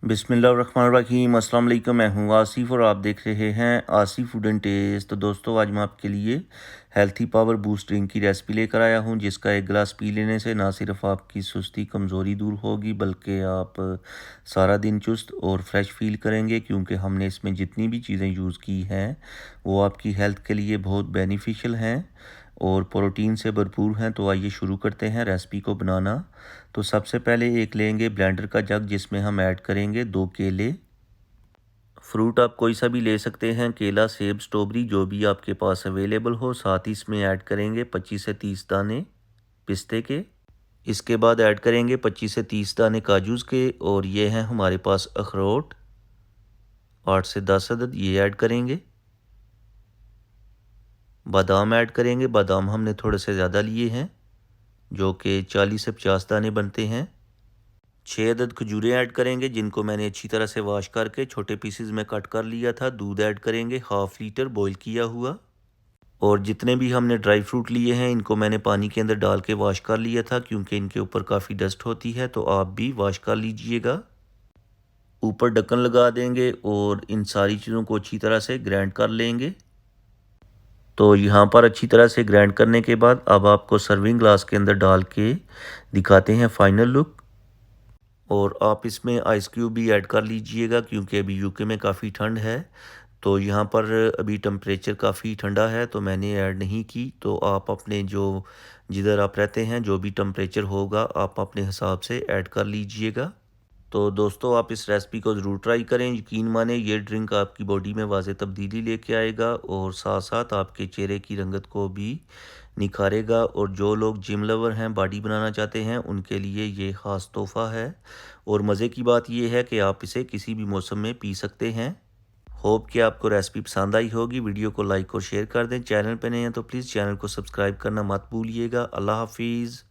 बिस्मिल्लाहिर्रहमानिर्रहीम। अस्सलाम वालेकुम। मैं हूँ आसिफ और आप देख रहे हैं आसिफ फूड एंड टेस्ट। तो दोस्तों, आज मैं आपके लिए हेल्थी पावर बूस्ट ड्रिंक की रेसिपी लेकर आया हूँ, जिसका एक गिलास पी लेने से ना सिर्फ आपकी सुस्ती कमज़ोरी दूर होगी, बल्कि आप सारा दिन चुस्त और फ्रेश फील करेंगे, क्योंकि हमने इसमें जितनी भी चीज़ें यूज़ की हैं वो आपकी हेल्थ के लिए बहुत बेनिफिशियल हैं और प्रोटीन से भरपूर हैं। तो आइए शुरू करते हैं रेसिपी को बनाना। तो सबसे पहले एक लेंगे ब्लेंडर का जग, जिसमें हम ऐड करेंगे 2 केले। फ्रूट आप कोई सा भी ले सकते हैं, केला, सेब, स्ट्रॉबेरी, जो भी आपके पास अवेलेबल हो। साथ ही इसमें ऐड करेंगे 25 से 30 दाने पिस्ते के। इसके बाद ऐड करेंगे 25 से 30 दाने काजूज़ के, और ये हैं हमारे पास अखरोट 8 से 10 अदद, ये ऐड करेंगे। बादाम ऐड करेंगे, बादाम हमने थोड़े से ज़्यादा लिए हैं, जो कि 40 से 50 दाने बनते हैं। 6 अदद खजूरें ऐड करेंगे, जिनको मैंने अच्छी तरह से वॉश करके छोटे पीसेस में कट कर लिया था। दूध ऐड करेंगे हाफ़ लीटर बॉईल किया हुआ। और जितने भी हमने ड्राई फ्रूट लिए हैं, इनको मैंने पानी के अंदर डाल के वॉश कर लिया था, क्योंकि इनके ऊपर काफ़ी डस्ट होती है, तो आप भी वॉश कर लीजिएगा। ऊपर ढक्कन लगा देंगे और इन सारी चीज़ों को अच्छी तरह से ग्राइंड कर लेंगे। तो यहाँ पर अच्छी तरह से ग्राइंड करने के बाद अब आपको सर्विंग ग्लास के अंदर डाल के दिखाते हैं फाइनल लुक। और आप इसमें आइस क्यूब भी ऐड कर लीजिएगा, क्योंकि अभी यूके में काफ़ी ठंड है। तो यहाँ पर अभी टेम्परेचर काफ़ी ठंडा है, तो मैंने ऐड नहीं की। तो आप अपने जो जिधर आप रहते हैं जो भी टेम्परेचर होगा, आप अपने हिसाब से ऐड कर लीजिएगा। तो दोस्तों, आप इस रेसिपी को ज़रूर ट्राई करें। यकीन माने ये ड्रिंक आपकी बॉडी में वाज़ेह तब्दीली लेके आएगा और साथ साथ आपके चेहरे की रंगत को भी निखारेगा। और जो लोग जिम लवर हैं, बॉडी बनाना चाहते हैं, उनके लिए ये ख़ास तोहफ़ा है। और मज़े की बात यह है कि आप इसे किसी भी मौसम में पी सकते हैं। होप कि आपको रेसिपी पसंद आई होगी। वीडियो को लाइक और शेयर कर दें। चैनल पे नए हैं तो प्लीज़ चैनल को सब्सक्राइब करना मत भूलिएगा। अल्लाह हाफिज़।